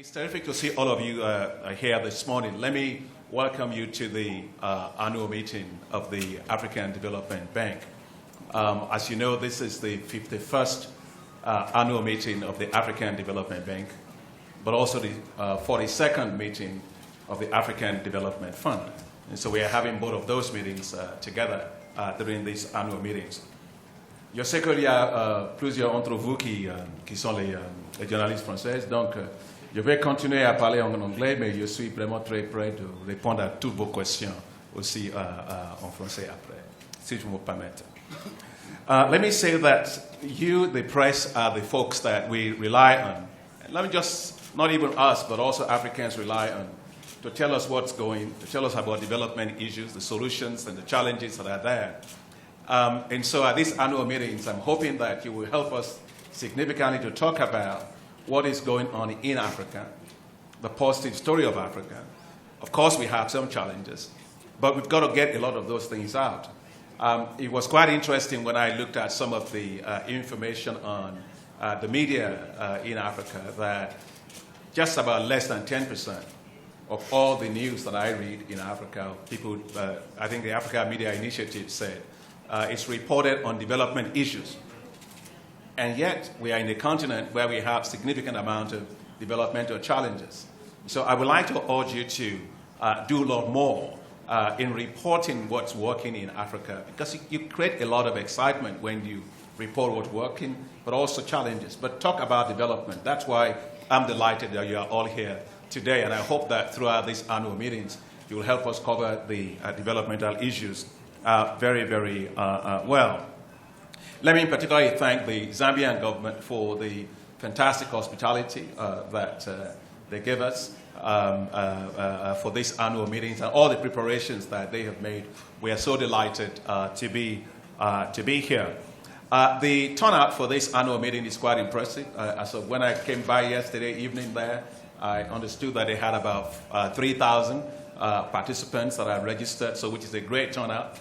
It's terrific to see all of you here this morning. Let me welcome you to the annual meeting of the African Development Bank. As you know, this is the 51st annual meeting of the African Development Bank, but also the 42nd meeting of the African Development Fund. And so we are having both of those meetings together during these annual meetings. Je sais qu'il y a plusieurs d'entre vous qui sont les journalistes français, donc je vais continuer à parler en anglais, mais je suis vraiment très prêt de répondre à toutes vos questions aussi en français après, si je me permets. Let me say that you, the press, are the folks that we rely on. Let me just, not even us, but also Africans rely on to tell us what's going, to tell us about development issues, the solutions and the challenges that are there. And so at these annual meetings, I'm hoping that you will help us significantly to talk about what is going on in Africa, the positive story of Africa. Of course, we have some challenges, but we've got to get a lot of those things out. It was quite interesting when I looked at some of the information on the media in Africa that just about less than 10% of all the news that I read in Africa, people, I think the Africa Media Initiative said, it's reported on development issues. And yet, we are in a continent where we have significant amount of developmental challenges. So I would like to urge you to do a lot more in reporting what's working in Africa, because you create a lot of excitement when you report what's working, but also challenges. But talk about development. That's why I'm delighted that you are all here today, and I hope that throughout these annual meetings, you will help us cover the developmental issues very, very well. Let me particularly thank the Zambian government for the fantastic hospitality that they gave us for these annual meetings and all the preparations that they have made. We are so delighted to be here. The turnout for this annual meeting is quite impressive. So when I came by yesterday evening there, I understood that they had about 3,000 participants that are registered, so which is a great turnout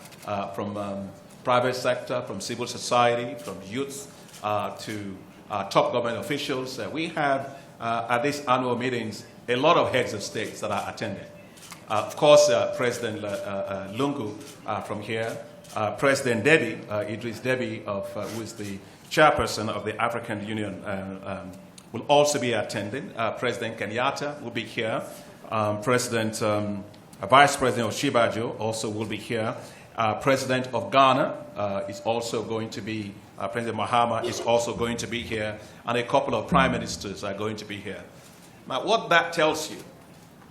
from private sector, from civil society, from youth to top government officials. We have at these annual meetings a lot of heads of states that are attending. Of course, President Lungu from here, President Debbie, Idris Debbie, who is the chairperson of the African Union, will also be attending. President Kenyatta will be here. Vice President Oshibajo also will be here. President of Ghana is also going to be, President Mahama is also going to be here, and a couple of prime ministers are going to be here. Now, what that tells you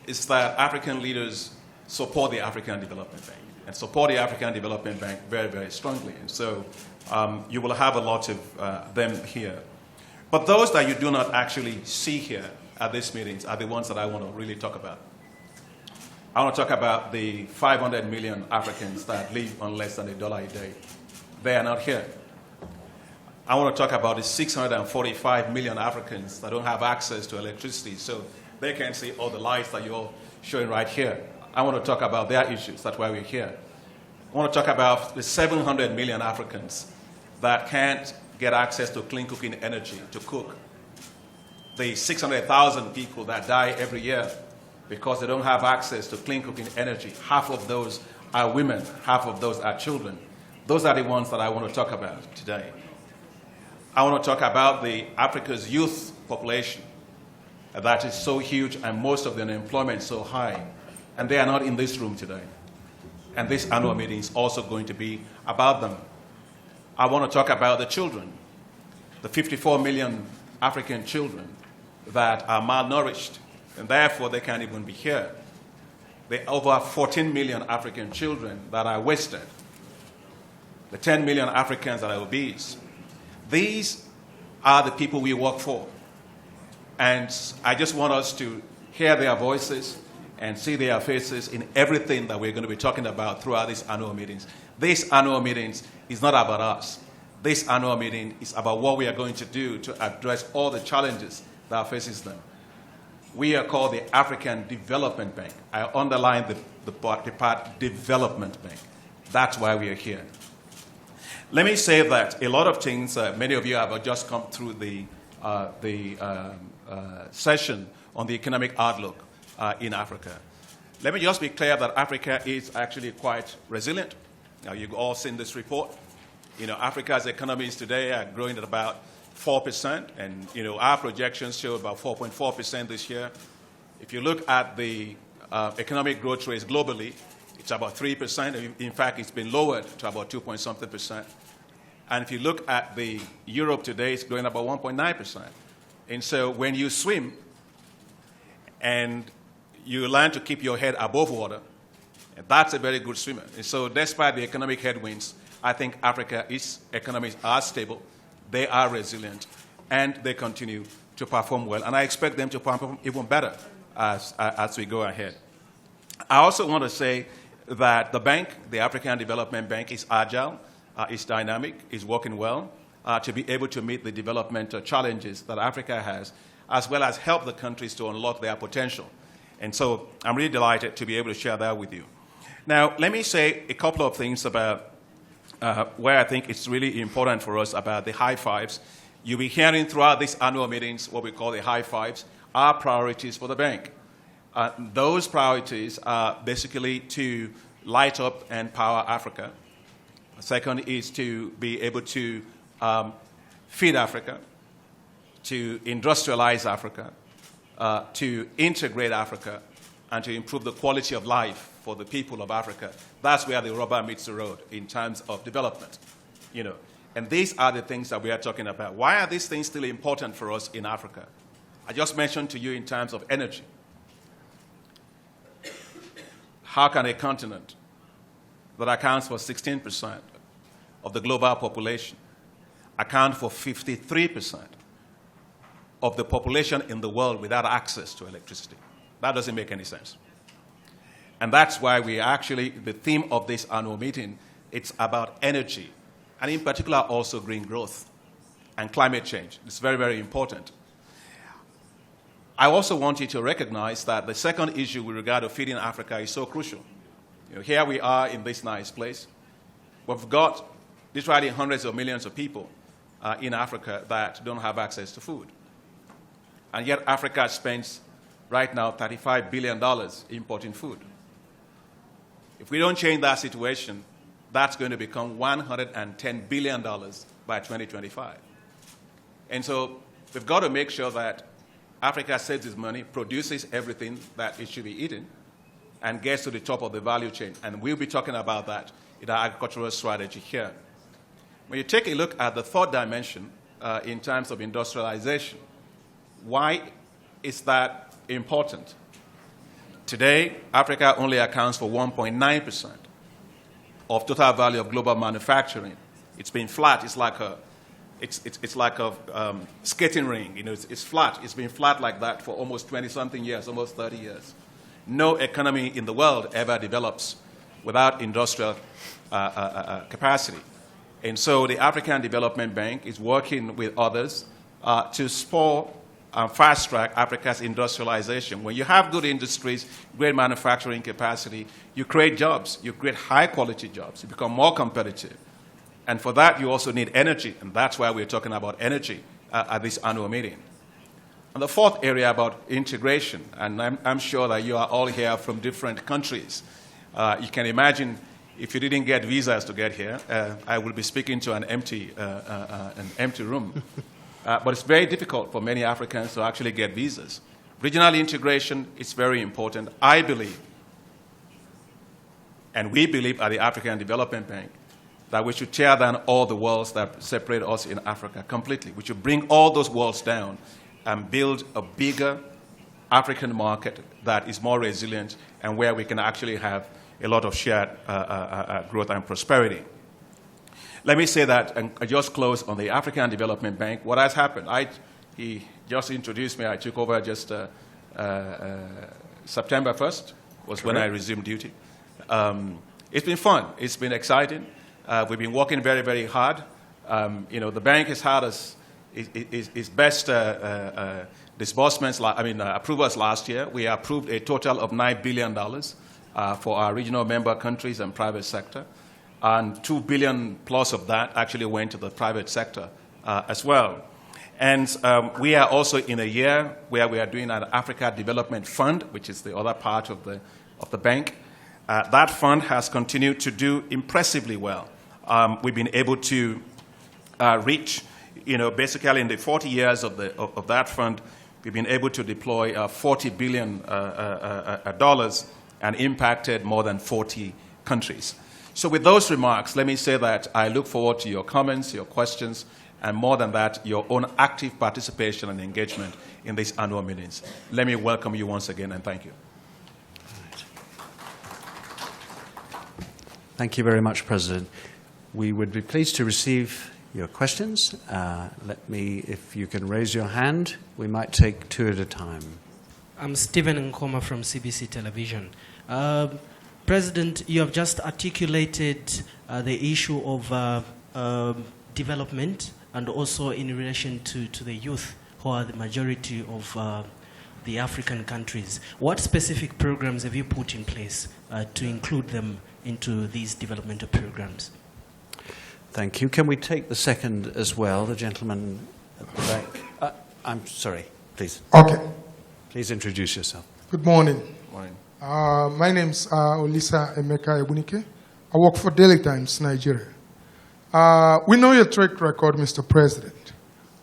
is that African leaders support the African Development Bank and support the African Development Bank very, very strongly. And so you will have a lot of them here. But those that you do not actually see here at these meetings are the ones that I want to really talk about. I want to talk about the 500 million Africans that live on less than $1 a day. They are not here. I want to talk about the 645 million Africans that don't have access to electricity, so they can see all the lights that you're showing right here. I want to talk about their issues. That's why we're here. I want to talk about the 700 million Africans that can't get access to clean cooking energy to cook. The 600,000 people that die every year because they don't have access to clean cooking energy. Half of those are women, half of those are children. Those are the ones that I want to talk about today. I want to talk about the Africa's youth population that is so huge and most of the unemployment is so high. And they are not in this room today. And this annual meeting is also going to be about them. I want to talk about the children, the 54 million African children that are malnourished, and therefore they can't even be here. The over 14 million African children that are wasted, the 10 million Africans that are obese. These are the people we work for. And I just want us to hear their voices and see their faces in everything that we're going to be talking about throughout these annual meetings. These annual meetings is not about us. This annual meeting is about what we are going to do to address all the challenges that faces them. We are called the African Development Bank. I underline the part Development Bank. That's why we are here. Let me say that a lot of things, many of you have just come through the session on the economic outlook in Africa. Let me just be clear that Africa is actually quite resilient. Now, you've all seen this report. Africa's economies today are growing at about 4%, and our projections show about 4.4% this year. If you look at the economic growth rates globally, it's about 3%. In fact, it's been lowered to about 2-point-something%. And if you look at the Europe today, it's growing about 1.9%. And so when you swim and you learn to keep your head above water, that's a very good swimmer. And so despite the economic headwinds, I think Africa's economies are stable, they are resilient, and they continue to perform well. And I expect them to perform even better as we go ahead. I also want to say that the bank, the African Development Bank, is agile, is dynamic, is working well to be able to meet the developmental challenges that Africa has, as well as help the countries to unlock their potential. And so I'm really delighted to be able to share that with you. Now, let me say a couple of things about where I think it's really important for us about the high fives. You'll be hearing throughout these annual meetings what we call the high fives, are priorities for the bank. Those priorities are basically to light up and power Africa. Second is to be able to feed Africa, to industrialize Africa, to integrate Africa, and to improve the quality of life for the people of Africa. That's where the rubber meets the road in terms of development. And these are the things that we are talking about. Why are these things still important for us in Africa? I just mentioned to you in terms of energy. How can a continent that accounts for 16% of the global population account for 53% of the population in the world without access to electricity? That doesn't make any sense. And that's why the theme of this annual meeting, it's about energy, and in particular also green growth and climate change. It's very, very important. I also want you to recognize that the second issue with regard to feeding Africa is so crucial. Here we are in this nice place. We've got literally hundreds of millions of people in Africa that don't have access to food. And yet Africa spends right now $35 billion importing food. If we don't change that situation, that's going to become $110 billion by 2025. And so we've got to make sure that Africa saves its money, produces everything that it should be eating, and gets to the top of the value chain. And we'll be talking about that in our agricultural strategy here. When you take a look at the third dimension in terms of industrialization, why is that important? Today, Africa only accounts for 1.9% of total value of global manufacturing. It's been flat. It's like a skating ring. It's flat. It's been flat like that for almost 20-something years, almost 30 years. No economy in the world ever develops without industrial capacity. And so the African Development Bank is working with others to spur and fast-track Africa's industrialization. When you have good industries, great manufacturing capacity, you create jobs. You create high-quality jobs. You become more competitive. And for that, you also need energy, and that's why we're talking about energy at this annual meeting. And the fourth area about integration, and I'm sure that you are all here from different countries. You can imagine if you didn't get visas to get here, I will be speaking to an empty room. But it's very difficult for many Africans to actually get visas. Regional integration is very important. I believe, and we believe at the African Development Bank, that we should tear down all the walls that separate us in Africa completely. We should bring all those walls down and build a bigger African market that is more resilient and where we can actually have a lot of shared growth and prosperity. Let me say that, and I just close on the African Development Bank. What has happened? He just introduced me. I took over just September 1st was when I resumed duty. It's been fun. It's been exciting. We've been working very, very hard. The bank has had its best disbursements, approvals last year. We approved a total of $9 billion for our regional member countries and private sector. And $2 billion plus of that actually went to the private sector as well. And we are also in a year where we are doing an Africa Development Fund, which is the other part of the bank. That fund has continued to do impressively well. We've been able to reach, basically in the 40 years of that fund, we've been able to deploy $40 billion and impacted more than 40 countries. So with those remarks, let me say that I look forward to your comments, your questions, and more than that, your own active participation and engagement in these annual meetings. Let me welcome you once again, and thank you. Thank you very much, President. We would be pleased to receive your questions. If you can raise your hand, we might take two at a time. I'm Stephen Nkoma from CBC Television. President, you have just articulated the issue of development and also in relation to the youth who are the majority of the African countries. What specific programs have you put in place to include them into these developmental programs? Thank you. Can we take the second as well, the gentleman at the back? I'm sorry, please. Okay. Please introduce yourself. Good morning. Morning. My name's Olisa Emeka Ebunike. I work for Daily Times, Nigeria. We know your track record, Mr. President,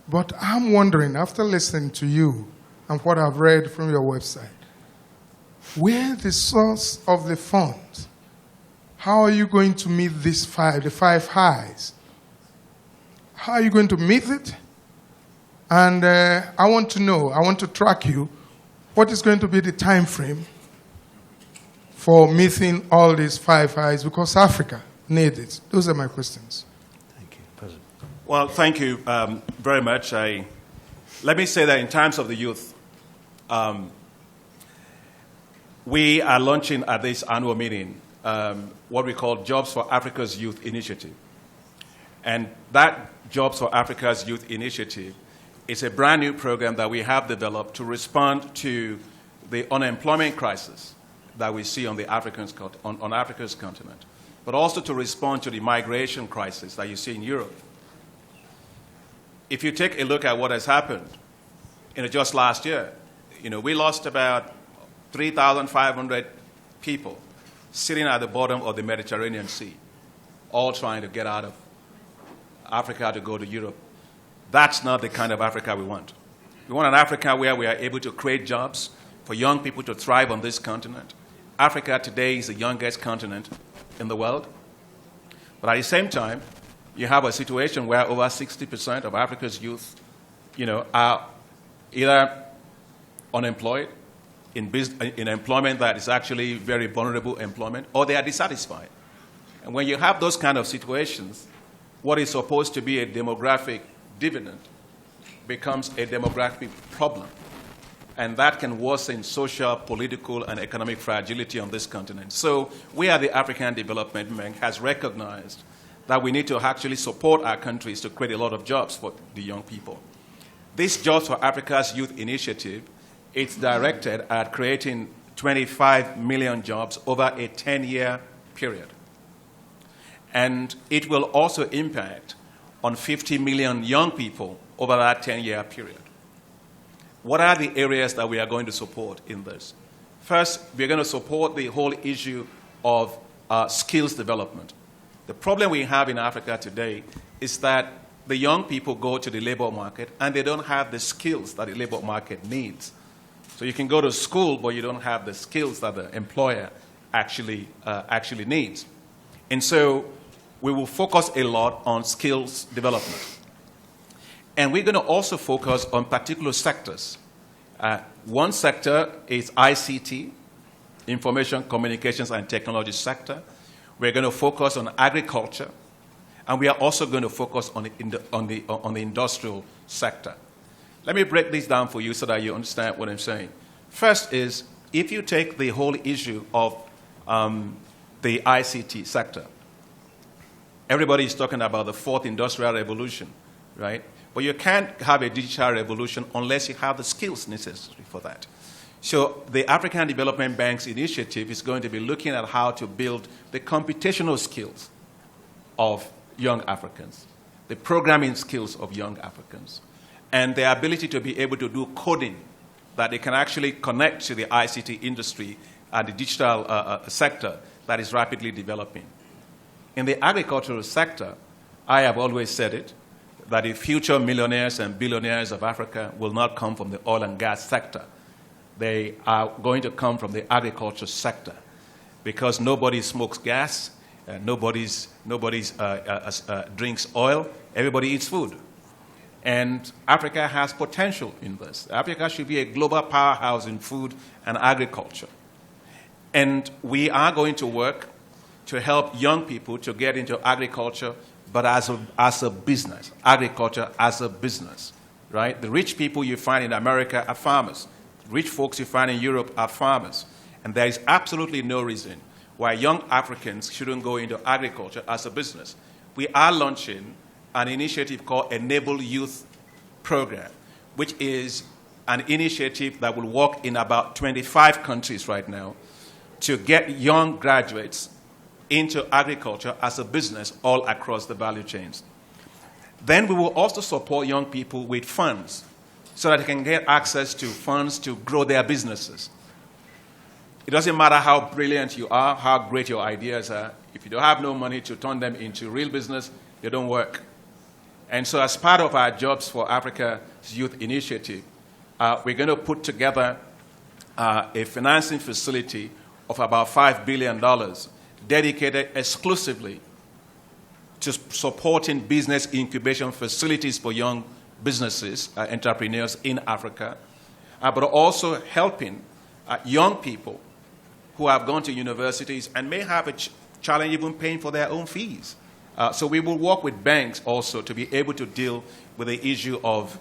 but I'm wondering, after listening to you and what I've read from your website, where the source of the funds? How are you going to meet the five highs? How are you going to meet it? And I want to track you, what is going to be the time frame for meeting all these five highs, because Africa needs it. Those are my questions. Thank you, President. Well, thank you very much. Let me say that in terms of the youth, we are launching at this annual meeting what we call Jobs for Africa's Youth Initiative. And that Jobs for Africa's Youth Initiative is a brand new program that we have developed to respond to the unemployment crisis that we see on Africa's continent, but also to respond to the migration crisis that you see in Europe. If you take a look at what has happened, just last year, we lost about 3,500 people sitting at the bottom of the Mediterranean Sea, all trying to get out of Africa to go to Europe. That's not the kind of Africa we want. We want an Africa where we are able to create jobs for young people to thrive on this continent. Africa today is the youngest continent in the world. But at the same time, you have a situation where over 60% of Africa's youth, are either unemployed, in employment that is actually very vulnerable employment, or they are dissatisfied. And when you have those kind of situations, what is supposed to be a demographic dividend becomes a demographic problem. And that can worsen social, political, and economic fragility on this continent. So we at the African Development Bank has recognized that we need to actually support our countries to create a lot of jobs for the young people. This Jobs for Africa's Youth Initiative, it's directed at creating 25 million jobs over a 10-year period. And it will also impact on 50 million young people over that 10-year period. What are the areas that we are going to support in this? First, we're going to support the whole issue of skills development. The problem we have in Africa today is that the young people go to the labor market and they don't have the skills that the labor market needs. So you can go to school, but you don't have the skills that the employer actually needs. And so we will focus a lot on skills development. And we're going to also focus on particular sectors. One sector is ICT, Information, Communications, and Technology sector. We're going to focus on agriculture. And we are also going to focus on the industrial sector. Let me break this down for you so that you understand what I'm saying. First is, if you take the whole issue of the ICT sector, everybody is talking about the fourth industrial revolution, right? But you can't have a digital revolution unless you have the skills necessary for that. So the African Development Bank's initiative is going to be looking at how to build the computational skills of young Africans, the programming skills of young Africans. and their ability to be able to do coding, that they can actually connect to the ICT industry and the digital sector that is rapidly developing. In the agricultural sector, I have always said it, that the future millionaires and billionaires of Africa will not come from the oil and gas sector. They are going to come from the agriculture sector, because nobody smokes gas, nobody drinks oil, everybody eats food. And Africa has potential in this. Africa should be a global powerhouse in food and agriculture. And we are going to work to help young people to get into agriculture, but as a business, agriculture as a business, right? The rich people you find in America are farmers. Rich folks you find in Europe are farmers. And there is absolutely no reason why young Africans shouldn't go into agriculture as a business. We are launching an initiative called Enable Youth Program, which is an initiative that will work in about 25 countries right now to get young graduates into agriculture as a business all across the value chains. Then we will also support young people with funds so that they can get access to funds to grow their businesses. It doesn't matter how brilliant you are, how great your ideas are. If you don't have no money to turn them into real business, they don't work. And so as part of our Jobs for Africa's Youth Initiative, we're going to put together a financing facility of about $5 billion dedicated exclusively to supporting business incubation facilities for young businesses, entrepreneurs in Africa, but also helping young people who have gone to universities and may have a challenge even paying for their own fees. So we will work with banks also to be able to deal with the issue of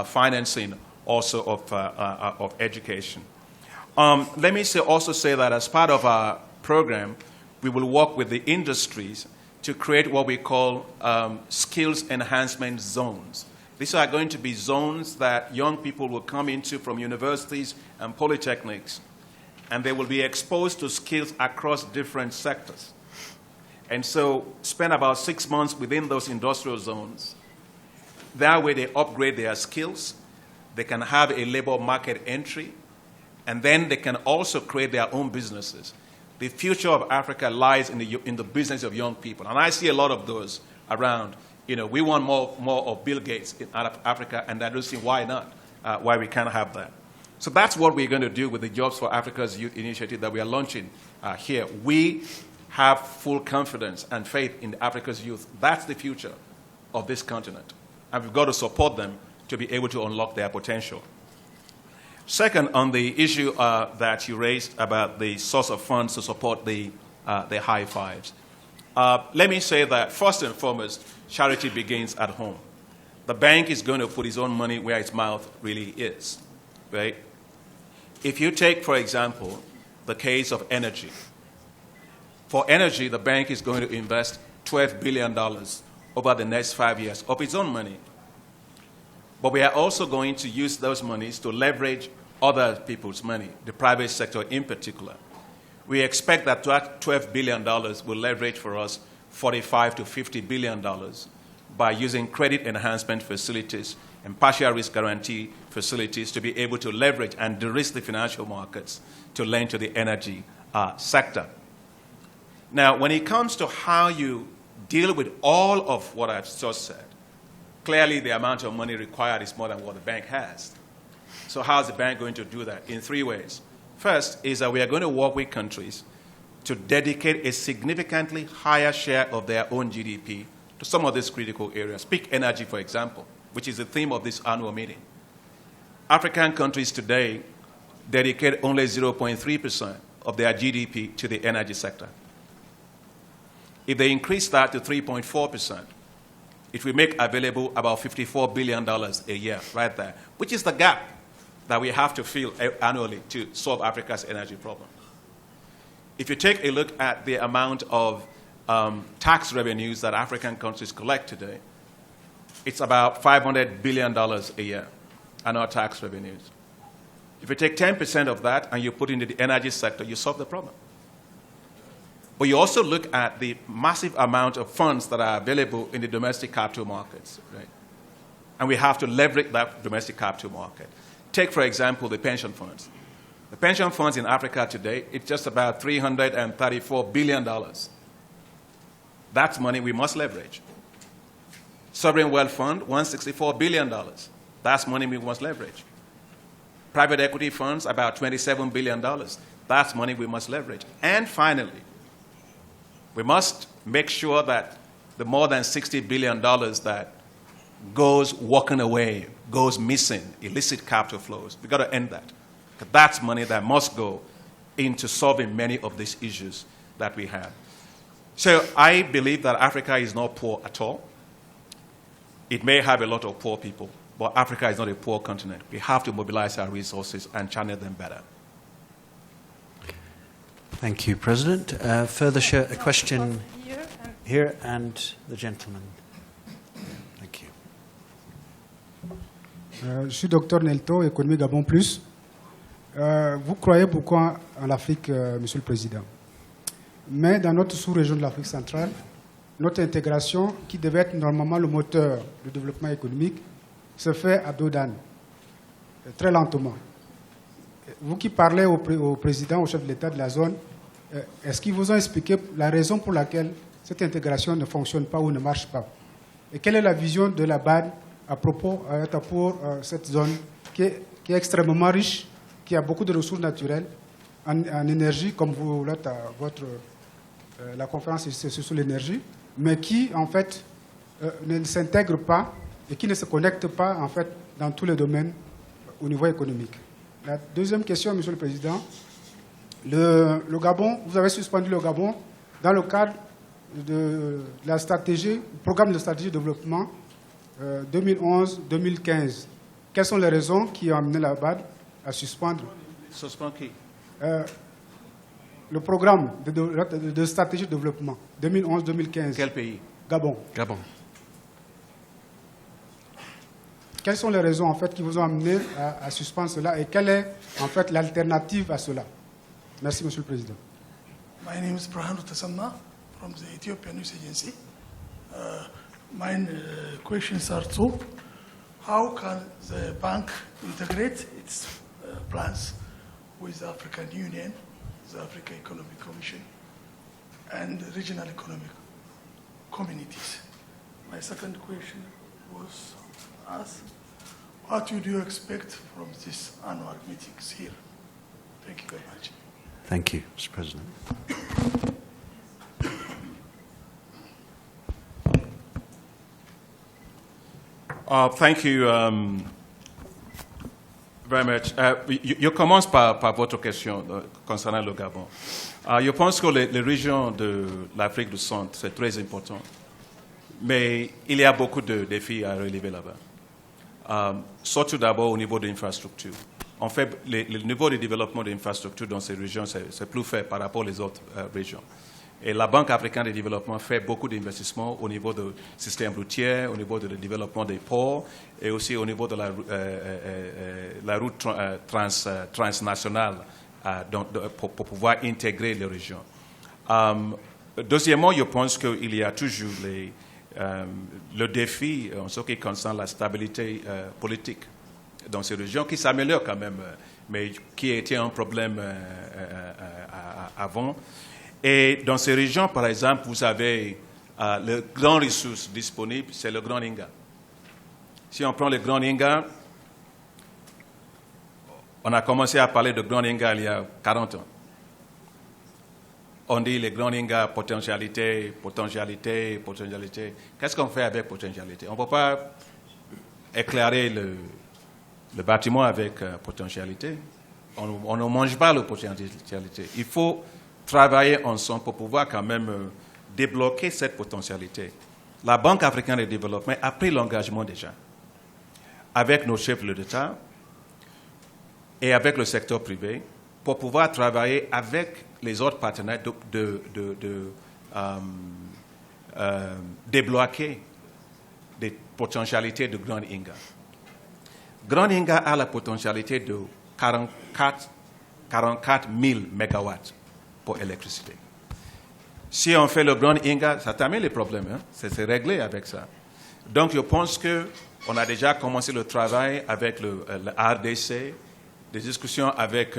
financing also of education. Let me also say that as part of our program, we will work with the industries to create what we call skills enhancement zones. These are going to be zones that young people will come into from universities and polytechnics, and they will be exposed to skills across different sectors. And so spend about 6 months within those industrial zones. That way they upgrade their skills, they can have a labor market entry, and then they can also create their own businesses. The future of Africa lies in the business of young people. And I see a lot of those around. You know, we want more of Bill Gates out of Africa, and I don't see why not, why we can't have that. So that's what we're going to do with the Jobs for Africa's Youth Initiative that we are launching here. We have full confidence and faith in Africa's youth. That's the future of this continent. And we've got to support them to be able to unlock their potential. Second, on the issue that you raised about the source of funds to support the high fives, let me say that first and foremost, charity begins at home. The bank is going to put its own money where its mouth really is, right? If you take, for example, the case of energy. For energy, the bank is going to invest $12 billion over the next 5 years of its own money. But we are also going to use those monies to leverage other people's money, the private sector in particular. We expect that $12 billion will leverage for us $45 to $50 billion by using credit enhancement facilities and partial risk guarantee facilities to be able to leverage and de-risk the financial markets to lend to the energy sector. Now, when it comes to how you deal with all of what I've just said, clearly the amount of money required is more than what the bank has. So how is the bank going to do that? In 3 ways. First is that we are going to work with countries to dedicate a significantly higher share of their own GDP to some of these critical areas. Pick energy, for example, which is the theme of this annual meeting. African countries today dedicate only 0.3% of their GDP to the energy sector. If they increase that to 3.4%, it will make available about $54 billion a year right there, which is the gap that we have to fill annually to solve Africa's energy problem. If you take a look at the amount of tax revenues that African countries collect today, it's about $500 billion a year, annual tax revenues. If you take 10% of that and you put into the energy sector, you solve the problem. But you also look at the massive amount of funds that are available in the domestic capital markets, right? And we have to leverage that domestic capital market. Take, for example, the pension funds. The pension funds in Africa today, it's just about $334 billion. That's money we must leverage. Sovereign wealth fund, $164 billion. That's money we must leverage. Private equity funds, about $27 billion. That's money we must leverage. And finally, we must make sure that the more than $60 billion that goes walking away, goes missing, illicit capital flows, we've got to end that. That's money that must go into solving many of these issues that we have. So I believe that Africa is not poor at all. It may have a lot of poor people, but Africa is not a poor continent. We have to mobilize our resources and channel them better. Thank you, President. Further a question here and the gentleman. Thank you. Je suis Dr Nelto, économie Gabon Plus. Vous croyez beaucoup en l'Afrique, Monsieur le Président. Mais dans notre sous-région de l'Afrique centrale, notre intégration, qui devait être normalement le moteur du développement économique, se fait à dos d'âne, très lentement. Vous qui parlez au président, au chef de l'État de la zone, est-ce qu'ils vous ont expliqué la raison pour laquelle cette intégration ne fonctionne pas ou ne marche pas? Et quelle est la vision de la BAD à propos pour cette zone qui est extrêmement riche, qui a beaucoup de ressources naturelles en énergie, comme vous l'êtes à la conférence sur l'énergie, mais qui, en fait, ne s'intègre pas et qui ne se connecte pas, en fait, dans tous les domaines au niveau économique. La deuxième question, Monsieur le Président, le Gabon, vous avez suspendu le Gabon dans le cadre de la stratégie, du programme de stratégie de développement 2011-2015. Quelles sont les raisons qui ont amené la BAD à suspendre? Suspendre qui? Le programme de stratégie de développement 2011-2015. Quel pays? Gabon. Gabon. Quelles sont les raisons en fait qui vous ont amené à suspendre cela et quelle est en fait l'alternative à cela? Merci, Monsieur le Président. My name is Prahanu Tasamma from the Ethiopian News Agency. My questions are two. How can the bank integrate its plans with the African Union, the African Economic Commission, and regional economic communities? My second question was asked, what would you expect from these annual meetings here? Thank you very much. Thank you, Mr. President. Thank you very much. Je commence par votre question concernant le Gabon. Je pense que les régions de l'Afrique du Centre, c'est très important. Mais il y a beaucoup de défis à relever là-bas. Surtout d'abord au niveau de l'infrastructure. En fait, le niveau de développement de l'infrastructure dans ces régions, c'est plus faible par rapport aux autres régions. Et la Banque africaine de développement fait beaucoup d'investissements au niveau du système routier, au niveau du développement des ports et aussi au niveau de la route transnationale pour pouvoir intégrer les régions. Deuxièmement, je pense qu'il y a toujours le défi en ce qui concerne la stabilité politique dans ces régions qui s'améliore quand même, mais qui était un problème avant. Et dans ces régions, par exemple, vous avez les grandes ressources disponibles, c'est le Grand Inga. Si on prend le Grand Inga, on a commencé à parler de Grand Inga il y a 40 ans. On dit le Grand Inga, potentialité. Qu'est-ce qu'on fait avec potentialité? On ne peut pas éclairer le bâtiment avec potentialité. On ne mange pas la potentialité. Il faut travailler ensemble pour pouvoir quand même débloquer cette potentialité. La Banque africaine de développement a pris l'engagement déjà avec nos chefs de l'État et avec le secteur privé pour pouvoir travailler avec les autres partenaires de débloquer des potentialités de Grand Inga. Grand Inga a la potentialité de 44 000 mégawatts pour l'électricité. Si on fait le Grand Inga, ça termine les problèmes. Hein? C'est réglé avec ça. Donc, je pense que On a déjà commencé le travail avec le RDC, des discussions avec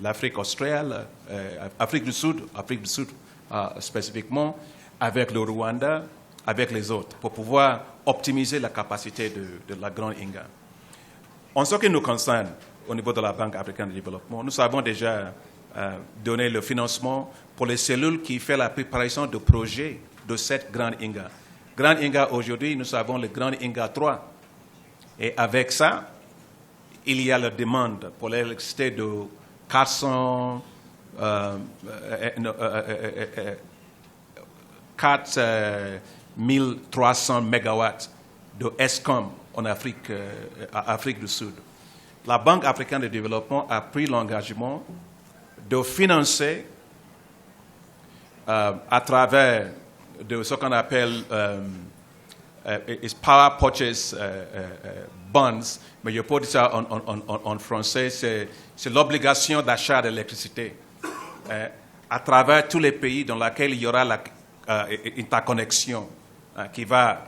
l'Afrique australe, Afrique du Sud spécifiquement, avec le Rwanda, avec les autres, pour pouvoir optimiser la capacité de la Grande Inga. En ce qui nous concerne, au niveau de la Banque africaine de développement, nous avons déjà donné le financement pour les cellules qui font la préparation de projets de cette Grande Inga. Grande Inga, aujourd'hui, nous avons le Grande Inga 3. Et avec ça, il y a la demande pour l'électricité de 4300 mégawatts de ESCOM en Afrique du Sud. La Banque africaine de développement a pris l'engagement de financer à travers de ce qu'on appelle Power Purchase Bonds, mais je peux dire ça en français, c'est l'obligation d'achat d'électricité à travers tous les pays dans lesquels il y aura une interconnexion qui va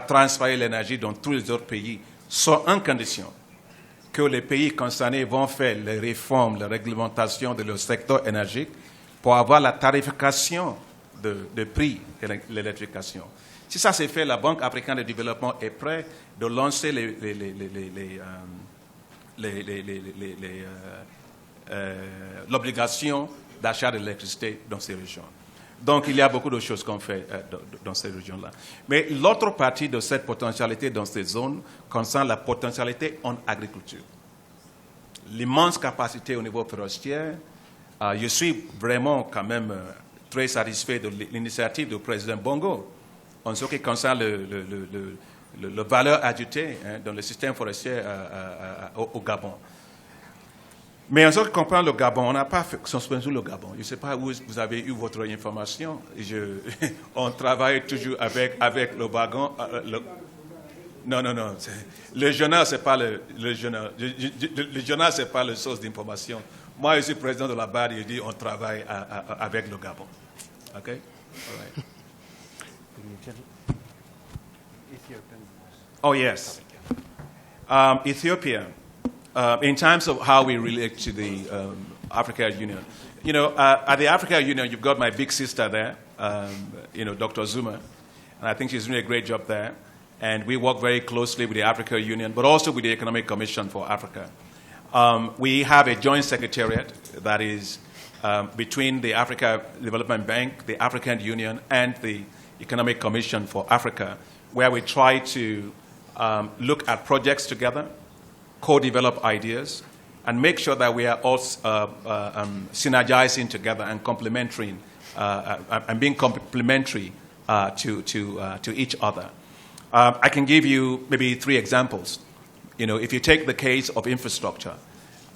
transférer l'énergie dans tous les autres pays, sans en condition que les pays concernés vont faire les réformes, les réglementations de leur secteur énergétique pour avoir la tarification de prix de l'électrification. Si ça s'est fait, la Banque africaine de développement est prête de lancer l'obligation d'achat d'électricité dans ces régions. Donc, il y a beaucoup de choses qu'on fait dans ces régions-là. Mais l'autre partie de cette potentialité dans ces zones concerne la potentialité en agriculture. L'immense capacité au niveau forestier. Je suis vraiment quand même très satisfait de l'initiative du président Bongo en ce qui concerne la valeur ajoutée dans le système forestier au Gabon. Mais en ce qui concerne le Gabon, on n'a pas suspendu le Gabon. Je ne sais pas où vous avez eu votre information. On travaille toujours avec le wagon. Non. Le journal, ce n'est pas le journal. Le journal, ce n'est pas la source d'information. Moi, je suis président de la BAD et je dis on travaille avec le Gabon. OK? All right. Oh, yes. Ethiopia, in terms of how we relate to the African Union. You know, at the African Union, you've got my big sister there, Dr. Zuma, and I think she's doing a great job there. And we work very closely with the African Union, but also with the Economic Commission for Africa. We have a joint secretariat that is between the Africa Development Bank, the African Union, and the Economic Commission for Africa, where we try to look at projects together, co-develop ideas, and make sure that we are all synergizing together and complementary, and being complementary to each other. I can give you maybe 3 examples. You know, if you take the case of infrastructure,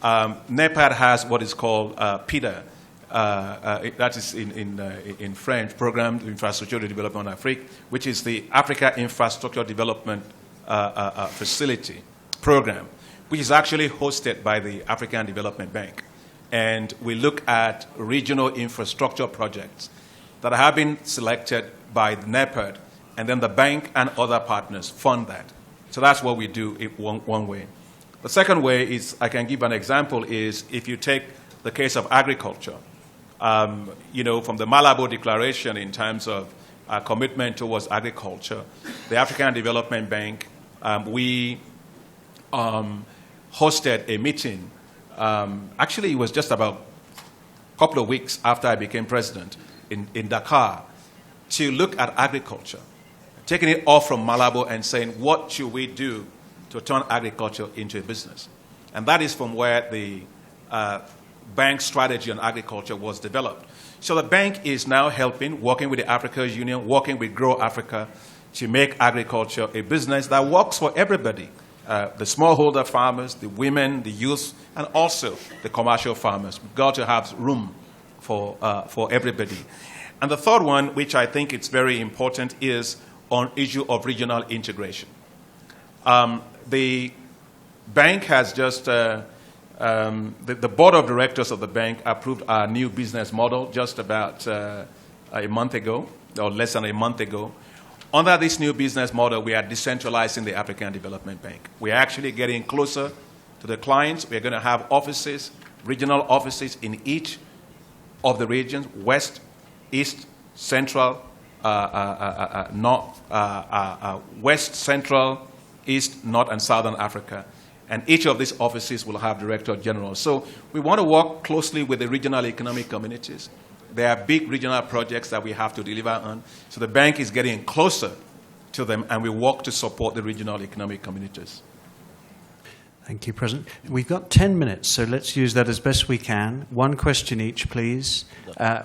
NEPAD has what is called PIDA, that is in French, Programme d'Infrastructure de Développement d'Afrique, which is the Africa Infrastructure Development Facility program, which is actually hosted by the African Development Bank. And we look at regional infrastructure projects that have been selected by the NEPAD, and then the bank and other partners fund that. So that's what we do one way. The second way is, I can give an example, is if you take the case of agriculture, from the Malabo Declaration in terms of our commitment towards agriculture, the African Development Bank, we hosted a meeting. Actually, it was just about a couple of weeks after I became president in Dakar to look at agriculture, taking it off from Malabo and saying, what should we do to turn agriculture into a business? And that is from where the bank strategy on agriculture was developed. So the bank is now helping, working with the African Union, working with Grow Africa to make agriculture a business that works for everybody, the smallholder farmers, the women, the youth, and also the commercial farmers. We've got to have room for everybody. And the third one, which I think is very important, is on issue of regional integration. The bank has just, the board of directors of the bank approved our new business model just about a month ago, or less than a month ago, under this new business model, we are decentralizing the African Development Bank. We are actually getting closer to the clients. We are going to have offices, regional offices in each of the regions, West, East, Central, North, West, Central, East, North, and Southern Africa. And each of these offices will have director generals. So we want to work closely with the regional economic communities. There are big regional projects that we have to deliver on. So the bank is getting closer to them, and we work to support the regional economic communities. Thank you, President. We've got 10 minutes, so let's use that as best we can. One question each, please.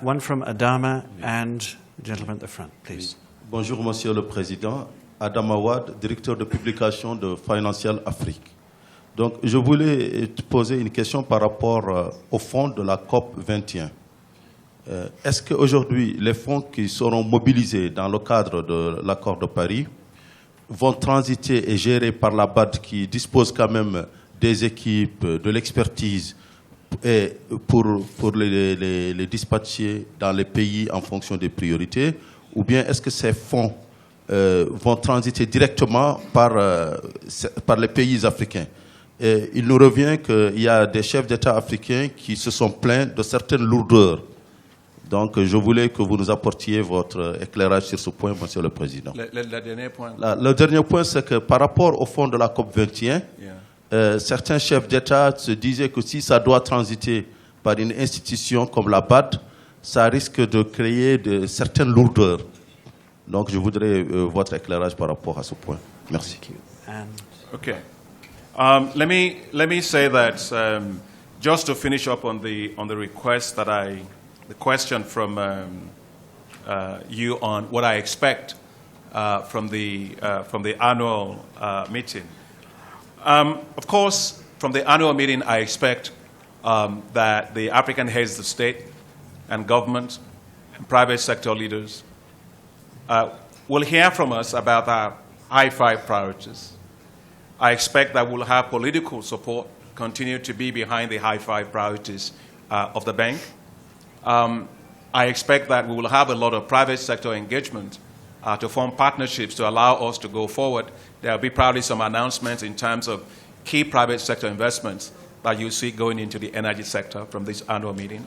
One from Adama and the gentleman at the front, please. Bonjour, Monsieur le Président. Adam Awad, directeur de publication de Financial Afrique. Donc, je voulais te poser une question par rapport au fonds de la COP 21. Est-ce qu'aujourd'hui, les fonds qui seront mobilisés dans le cadre de l'accord de Paris vont transiter et gérés par la BAD qui dispose quand même des équipes, de l'expertise et pour les dispatcher dans les pays en fonction des priorités, ou bien est-ce que ces fonds vont transiter directement par les pays africains? Et il nous revient qu'il y a des chefs d'État africains qui se sont plaints de certaines lourdeurs. Donc, je voulais que vous nous apportiez votre éclairage sur ce point, Monsieur le Président. Le dernier point. Le dernier point, c'est que par rapport au fond de la COP 21, certains chefs d'État se disaient que si ça doit transiter par une institution comme la BAD, ça risque de créer certaines lourdeurs. Donc, je voudrais votre éclairage par rapport à ce point. Merci. Okay. Let me say that just to finish up on the request that the question from you on what I expect from the annual meeting. Of course, from the annual meeting, I expect that the African heads of state and government and private sector leaders will hear from us about our high five priorities. I expect that we'll have political support continue to be behind the high five priorities of the bank. I expect that we will have a lot of private sector engagement to form partnerships to allow us to go forward. There will be probably some announcements in terms of key private sector investments that you see going into the energy sector from this annual meeting.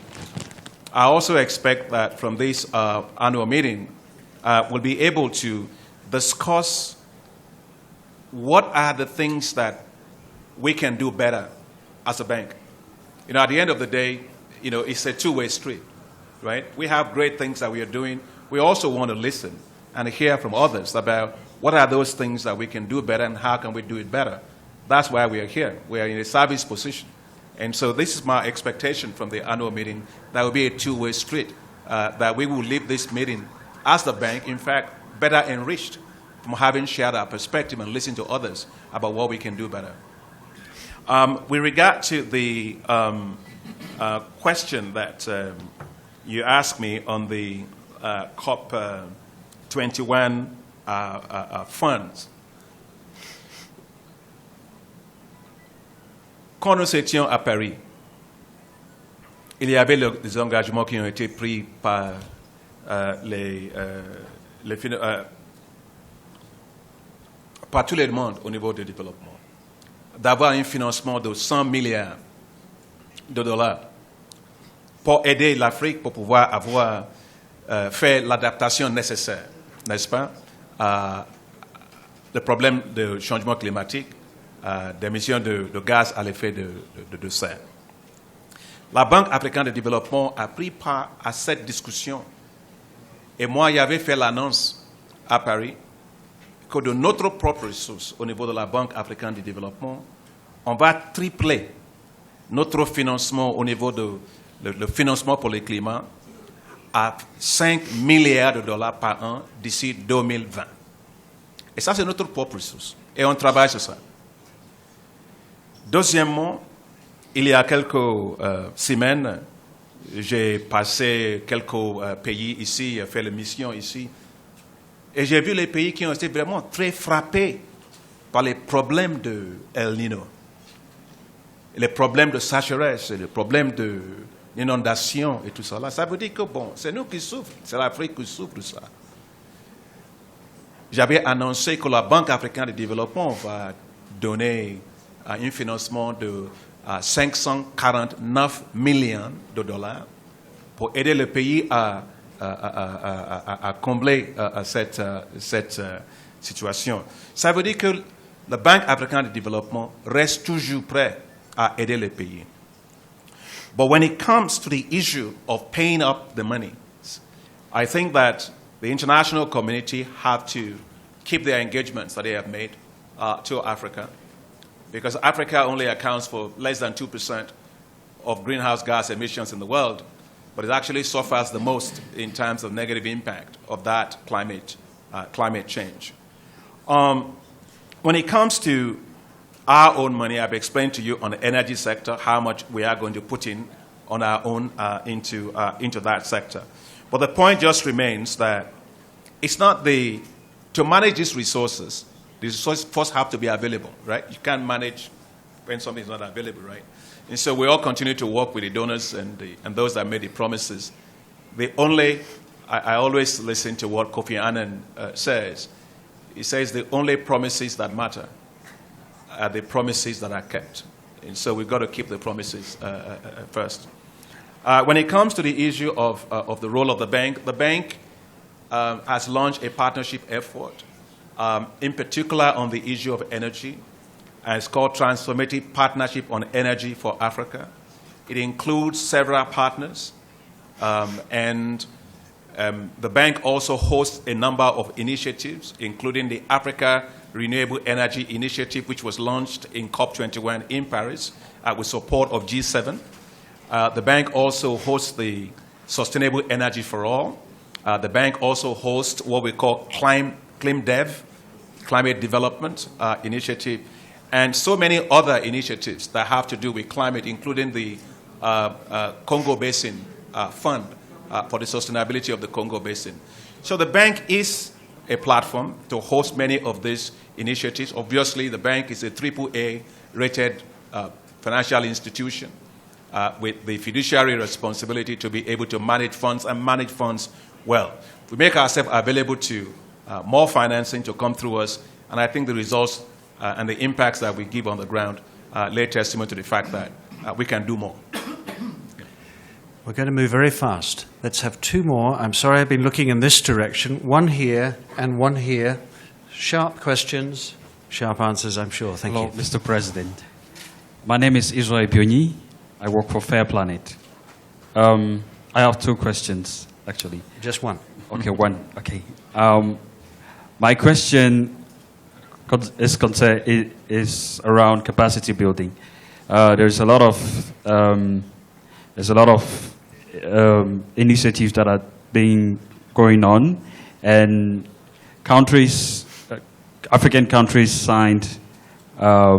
I also expect that from this annual meeting, we'll be able to discuss what are the things that we can do better as a bank. You know, at the end of the day, you know, it's a two-way street, right? We have great things that we are doing. We also want to listen and hear from others about what are those things that we can do better and how can we do it better. That's why we are here. We are in a service position. And so this is my expectation from the annual meeting. That will be a two-way street, that we will leave this meeting as the bank, in fact, better enriched from having shared our perspective and listened to others about what we can do better. With regard to the question that you asked me on the COP21 funds, quand nous étions à Paris, il y avait des engagements qui ont été pris par par tout le monde au niveau du développement, d'avoir un financement de 100 milliards de dollars pour aider l'Afrique pour pouvoir avoir fait l'adaptation nécessaire, n'est-ce pas, le problème de changement climatique, d'émissions de gaz à l'effet de serre. La Banque africaine de développement a pris part à cette discussion. Et moi, j'avais fait l'annonce à Paris que de notre propre ressource au niveau de la Banque africaine de développement, on va tripler notre financement au niveau de le financement pour le climat à 5 milliards de dollars par an d'ici 2020. Et ça, c'est notre propre ressource. Et on travaille sur ça. Deuxièmement, il y a quelques semaines, j'ai passé quelques pays ici, fait les missions ici, et j'ai vu les pays qui ont été vraiment très frappés par les problèmes de El Niño, les problèmes de sécheresse, les problèmes d'inondation et tout ça. Là, ça veut dire que bon, c'est nous qui souffrons, c'est l'Afrique qui souffre de ça. j'avais annoncé que la Banque africaine de développement va donner un financement de 549 millions de dollars pour aider le pays à combler cette situation. Ça veut dire que la Banque africaine de développement reste toujours prête à aider le pays. But when it comes to the issue of paying up the money, I think that the international community have to keep their engagements that they have made to Africa, because Africa only accounts for less than 2% of greenhouse gas emissions in the world, but it actually suffers the most in terms of negative impact of that climate change. When it comes to our own money, I've explained to you on the energy sector how much we are going to put in on our own into that sector. But the point just remains that it's not to manage these resources first have to be available, right? You can't manage when something is not available, right? And so we all continue to work with the donors and those that made the promises. I always listen to what Kofi Annan says. He says the only promises that matter are the promises that are kept. And so we've got to keep the promises first. When it comes to the issue of the role of the bank has launched a partnership effort, in particular on the issue of energy. It's called Transformative Partnership on Energy for Africa. It includes several partners, and the bank also hosts a number of initiatives, including the Africa Renewable Energy Initiative, which was launched in COP21 in Paris with support of G7. The bank also hosts the Sustainable Energy for All. The bank also hosts what we call ClimDev, Climate Development Initiative, and so many other initiatives that have to do with climate, including the Congo Basin Fund for the sustainability of the Congo Basin. So the bank is a platform to host many of these initiatives. Obviously, the bank is a AAA-rated financial institution with the fiduciary responsibility to be able to manage funds and manage funds well. We make ourselves available to more financing to come through us, and I think the results and the impacts that we give on the ground lay testament to the fact that we can do more. We're going to move very fast. Let's have two more. I'm sorry I've been looking in this direction. One here and one here. Sharp questions, sharp answers, I'm sure. Thank you. Hello, Mr. President. My name is Israel Bioni. I work for Fair Planet. I have two questions, actually. Just one. Okay, one. Okay. My question is around capacity building. There's a lot of initiatives that are going on, and countries, African countries, signed a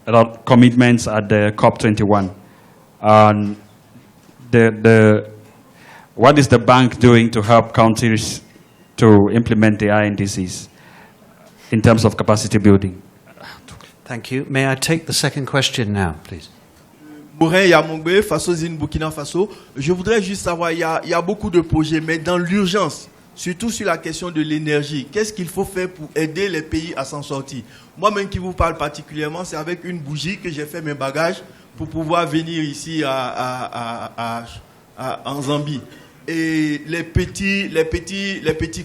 lot of commitments at the COP21. And what is the bank doing to help countries to implement the INDCs in terms of capacity building? Thank you. May I take the second question now, please? Morin Yamongbe, Faso-Zine, Burkina Faso. Je voudrais juste savoir, il y a beaucoup de projets, mais dans l'urgence, surtout sur la question de l'énergie, qu'est-ce qu'il faut faire pour aider les pays à s'en sortir? Moi-même qui vous parle particulièrement, c'est avec une bougie que j'ai fait mes bagages pour pouvoir venir ici en Zambie. Et les petits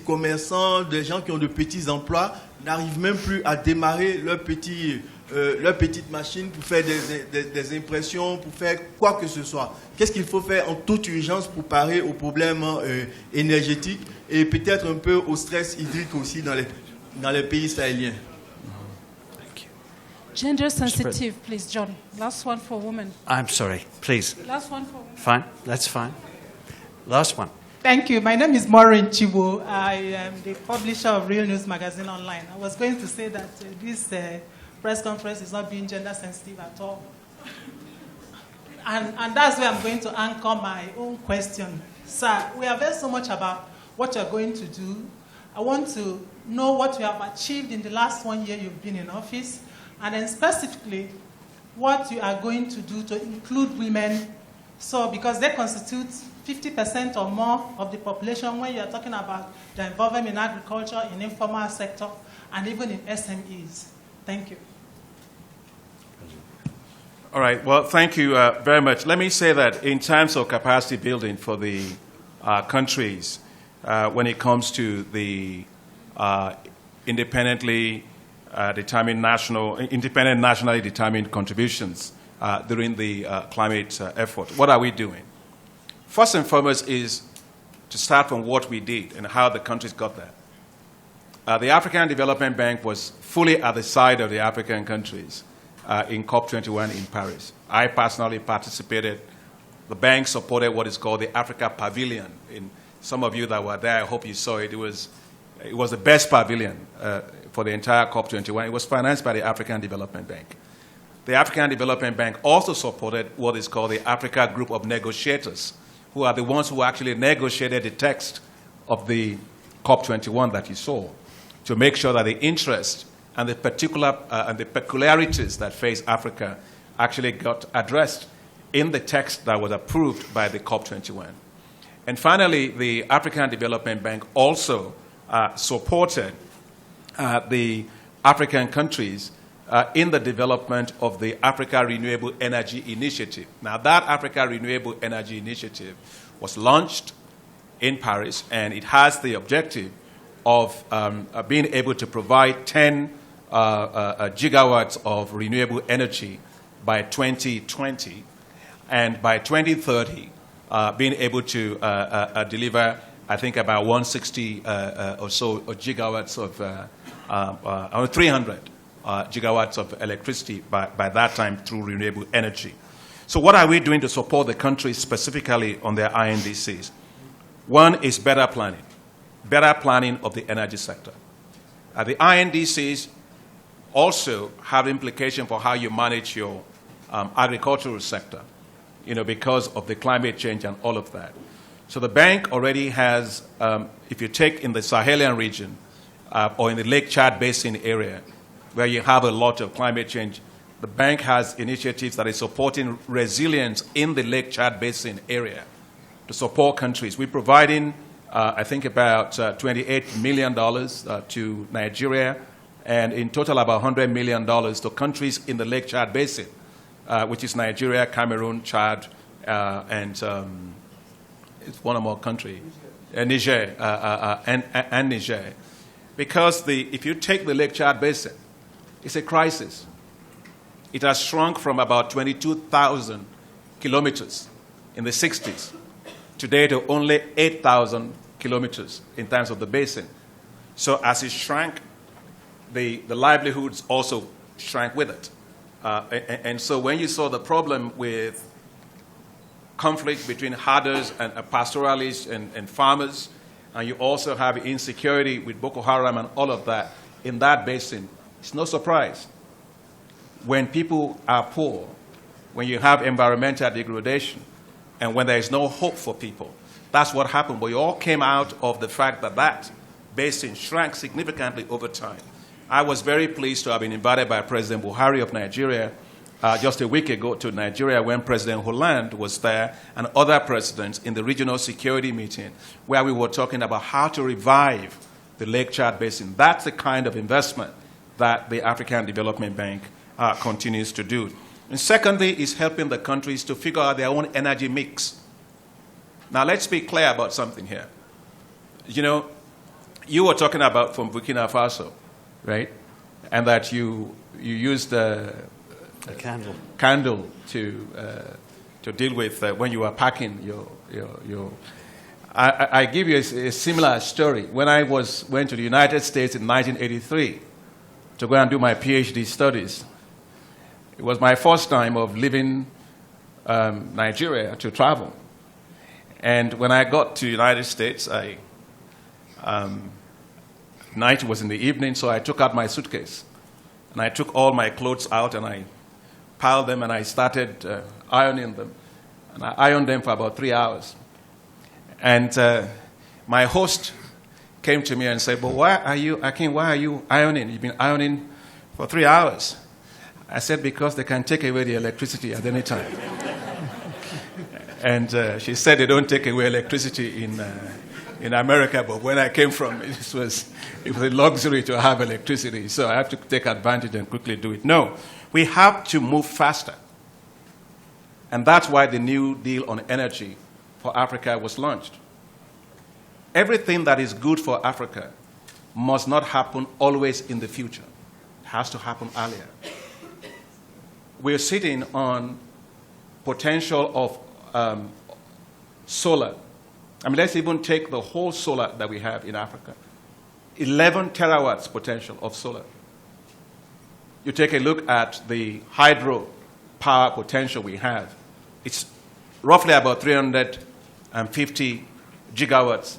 commerçants, des gens qui ont de petits emplois, n'arrivent même plus à démarrer leur petite machine pour faire des impressions, pour faire quoi que ce soit. Qu'est-ce qu'il faut faire en toute urgence pour parer aux problèmes énergétiques et peut-être un peu au stress hydrique aussi dans les pays sahéliens? Gender sensitive, please, John. Last one for women. I'm sorry, please. Last one for women. Fine, that's fine. Last one. Thank you. My name is Maureen Chibo. I am the publisher of Real News Magazine Online. I was going to say that this press conference is not being gender sensitive at all. And that's where I'm going to anchor my own question. Sir, we have heard so much about what you're going to do. I want to know what you have achieved in the last 1 year you've been in office, and then specifically what you are going to do to include women So because they constitute 50% or more of the population when you are talking about the involvement in agriculture, in informal sector, and even in SMEs. Thank you. All right. Well, thank you very much. Let me say that in terms of capacity building for the countries, when it comes to the independently nationally determined contributions during the climate effort, what are we doing? First and foremost is to start from what we did and how the countries got there. The African Development Bank was fully at the side of the African countries in COP21 in Paris. I personally participated. The bank supported what is called the Africa Pavilion. In some of you that were there, I hope you saw it. It was the best pavilion for the entire COP21. It was financed by the African Development Bank. The African Development Bank also supported what is called the Africa Group of Negotiators, who are the ones who actually negotiated the text of the COP21 that you saw, to make sure that the interests and the peculiarities that face Africa actually got addressed in the text that was approved by the COP21. And finally, the African Development Bank also supported the African countries in the development of the Africa Renewable Energy Initiative. Now, that Africa Renewable Energy Initiative was launched in Paris, and it has the objective of being able to provide 10 gigawatts of renewable energy by 2020, and by 2030, being able to deliver, I think, about 160 or so gigawatts of, or 300 gigawatts of electricity by that time through renewable energy. So what are we doing to support the countries specifically on their INDCs? One is better planning of the energy sector. The INDCs also have implication for how you manage your agricultural sector, because of the climate change and all of that. So the bank already has, if you take in the Sahelian region or in the Lake Chad Basin area, where you have a lot of climate change, the bank has initiatives that is supporting resilience in the Lake Chad Basin area to support countries. We're providing, I think, about $28 million to Nigeria, and in total about $100 million to countries in the Lake Chad Basin, which is Nigeria, Cameroon, Chad, and it's one more country, Niger, and Niger. Because if you take the Lake Chad Basin, it's a crisis. It has shrunk from about 22,000 kilometers in the 60s today to only 8,000 kilometers in terms of the basin. So as it shrank, the livelihoods also shrank with it. And so when you saw the problem with conflict between herders and pastoralists and farmers, and you also have insecurity with Boko Haram and all of that in that basin, it's no surprise. When people are poor, when you have environmental degradation, and when there is no hope for people, that's what happened. We all came out of the fact that that basin shrank significantly over time. I was very pleased to have been invited by President Buhari of Nigeria just a week ago to Nigeria when President Hollande was there and other presidents in the regional security meeting where we were talking about how to revive the Lake Chad Basin. That's the kind of investment that the African Development Bank continues to do. And secondly is helping the countries to figure out their own energy mix. Now let's be clear about something here. You were talking about from Burkina Faso, right? And that you used a candle to deal with when you were packing your. I give you a similar story. When I went to the United States in 1983 to go and do my PhD studies, it was my first time of leaving Nigeria to travel. And when I got to the United States, night was in the evening, so I took out my suitcase. And I took all my clothes out and I piled them and I started ironing them. And I ironed them for about 3 hours. And my host came to me and said, "But why are you ironing? You've been ironing for 3 hours." I said, "Because they can take away the electricity at any time." And she said they don't take away electricity in America, but when I came from, it was a luxury to have electricity, so I have to take advantage and quickly do it. No, we have to move faster. And that's why the New Deal on Energy for Africa was launched. Everything that is good for Africa must not happen always in the future. It has to happen earlier. We're sitting on potential of solar. I mean, let's even take the whole solar that we have in Africa. 11 terawatts potential of solar. You take a look at the hydro power potential we have. It's roughly about 350 gigawatts.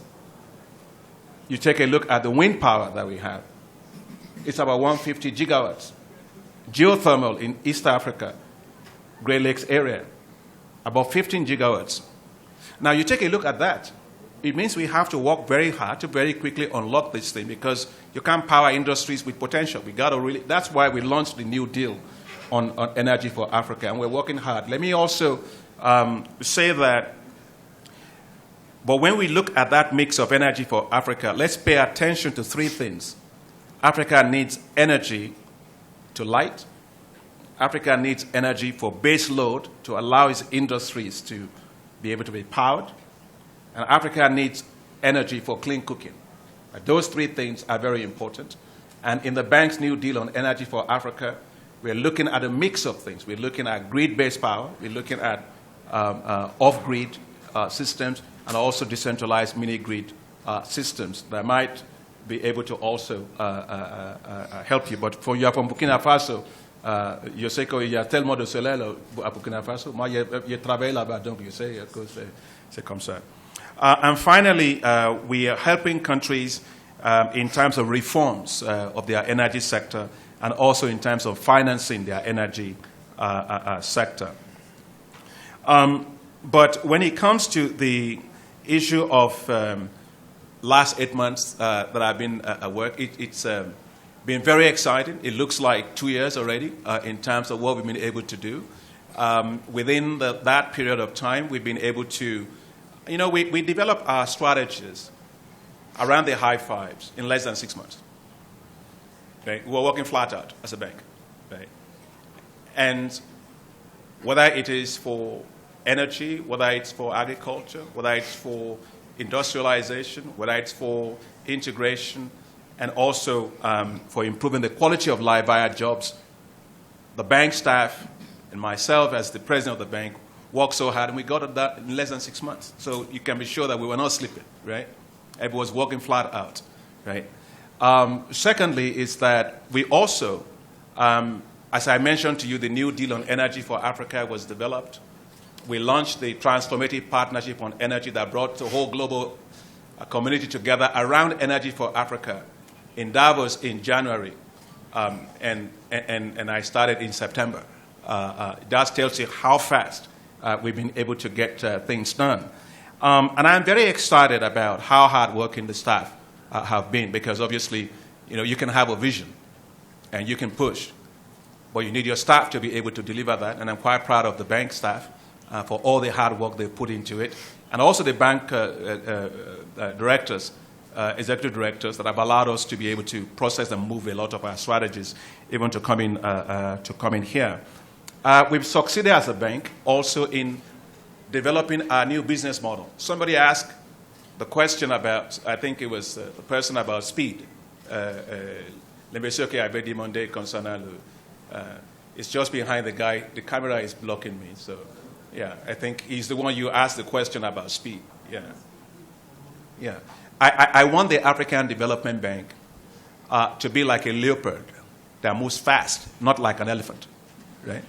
You take a look at the wind power that we have. It's about 150 gigawatts. Geothermal in East Africa, Great Lakes area, about 15 gigawatts. Now you take a look at that. It means we have to work very hard to very quickly unlock this thing, because you can't power industries with potential. We got to really. That's why we launched the New Deal on Energy for Africa, and we're working hard. Let me also say that. But when we look at that mix of energy for Africa, let's pay attention to three things. Africa needs energy to light. Africa needs energy for base load to allow its industries to be able to be powered. And Africa needs energy for clean cooking. Those three things are very important. And in the bank's New Deal on Energy for Africa, we're looking at a mix of things. We're looking at grid-based power. We're looking at off-grid systems, and also decentralized mini-grid systems that might be able to also help you. But for you from Burkina Faso, je sais qu'il y a tellement de soleil à Burkina Faso. Moi, je travaille là-bas, donc je sais que c'est comme ça. And finally, we are helping countries in terms of reforms of their energy sector, and also in terms of financing their energy sector. But when it comes to the issue of last 8 months that I've been at work, it's been very exciting. It looks like 2 years already in terms of what we've been able to do. Within that period of time, we've been able to, we developed our strategies around the high fives in less than 6 months. Okay? We were working flat out as a bank. Right? And whether it is for energy, whether it's for agriculture, whether it's for industrialization, whether it's for integration, and also for improving the quality of life via jobs, the bank staff and myself as the president of the bank worked so hard, and we got that in less than 6 months. So you can be sure that we were not sleeping, right? Everyone was working flat out, right? Secondly is that we also, as I mentioned to you, the New Deal on Energy for Africa was developed. We launched the Transformative Partnership on Energy that brought the whole global community together around energy for Africa in Davos in January, and I started in September. That tells you how fast we've been able to get things done. And I'm very excited about how hardworking the staff have been, because obviously, you can have a vision and you can push, but you need your staff to be able to deliver that. And I'm quite proud of the bank staff for all the hard work they've put into it, and also the bank directors, executive directors that have allowed us to be able to process and move a lot of our strategies, even to come in here. We've succeeded as a bank also in developing our new business model. Somebody asked the question about, I think it was the person about speed. Le monsieur qui avait demandé concernant it's just behind the guy. The camera is blocking me, so yeah, I think he's the one you asked the question about speed. Yeah, yeah. I want the African Development Bank to be like a leopard that moves fast, not like an elephant, right?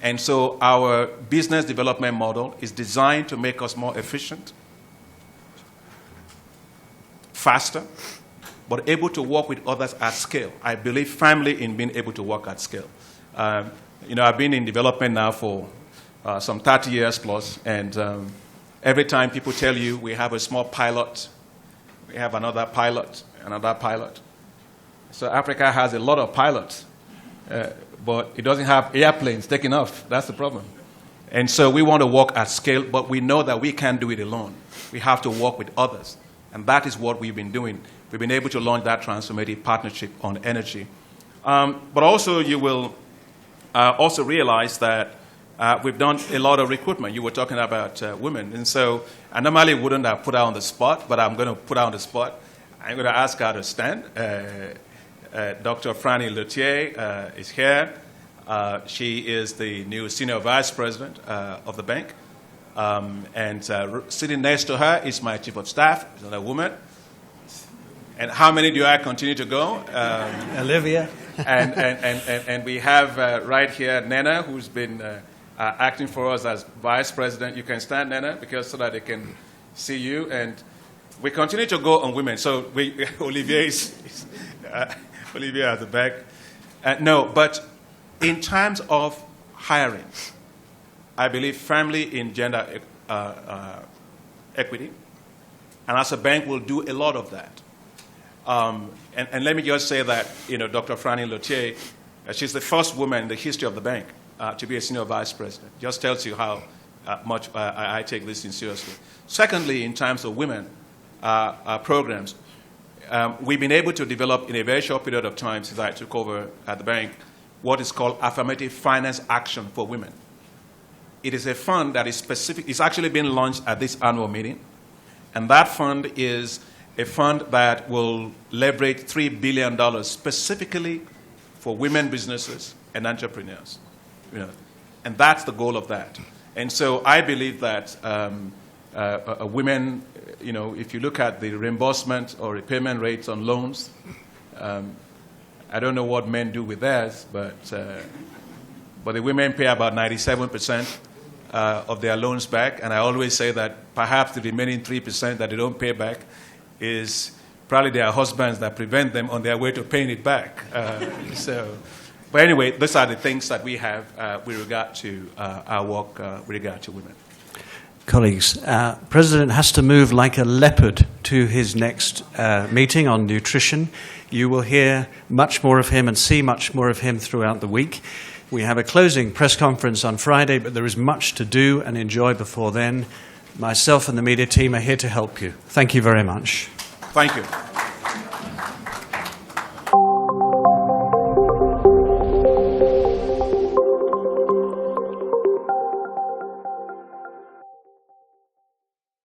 And so our business development model is designed to make us more efficient, faster, but able to work with others at scale. I believe firmly in being able to work at scale. I've been in development now for some 30 years plus, and every time people tell you we have a small pilot, we have another pilot, another pilot. So Africa has a lot of pilots, but it doesn't have airplanes taking off. That's the problem. And so we want to work at scale, but we know that we can't do it alone. We have to work with others. And that is what we've been doing. We've been able to launch that transformative partnership on energy. But also you will also realize that we've done a lot of recruitment. You were talking about women. And so I normally wouldn't have put her on the spot, but I'm going to put her on the spot. I'm going to ask her to stand. Dr. Franny Luthier is here. She is the new Senior Vice President of the bank. And sitting next to her is my Chief of Staff, another woman. And how many do I continue to go? Olivia. And we have right here Nena, who's been acting for us as Vice President. You can stand, Nena, because so that they can see you. And we continue to go on women. So Olivier is Olivier at the back. No, but in terms of hiring, I believe firmly in gender equity. And as a bank, we'll do a lot of that. And let me just say that, Dr. Franny Luthier, she's the first woman in the history of the bank to be a senior vice president. Just tells you how much I take this seriously. Secondly, in terms of women programs, we've been able to develop in a very short period of time since I took over at the bank what is called Affirmative Finance Action for Women. It is a fund that is specific. It's actually been launched at this annual meeting. And that fund is a fund that will leverage $3 billion specifically for women businesses and entrepreneurs. And that's the goal of that. And so I believe that women, if you look at the reimbursement or repayment rates on loans, I don't know what men do with theirs, but the women pay about 97% of their loans back. And I always say that perhaps the remaining 3% that they don't pay back is probably their husbands that prevent them on their way to paying it back. But anyway, these are the things that we have with regard to our work with regard to women. Colleagues, President has to move like a leopard to his next meeting on nutrition. You will hear much more of him and see much more of him throughout the week. We have a closing press conference on Friday, but there is much to do and enjoy before then. Myself and the media team are here to help you. Thank you very much. Thank you.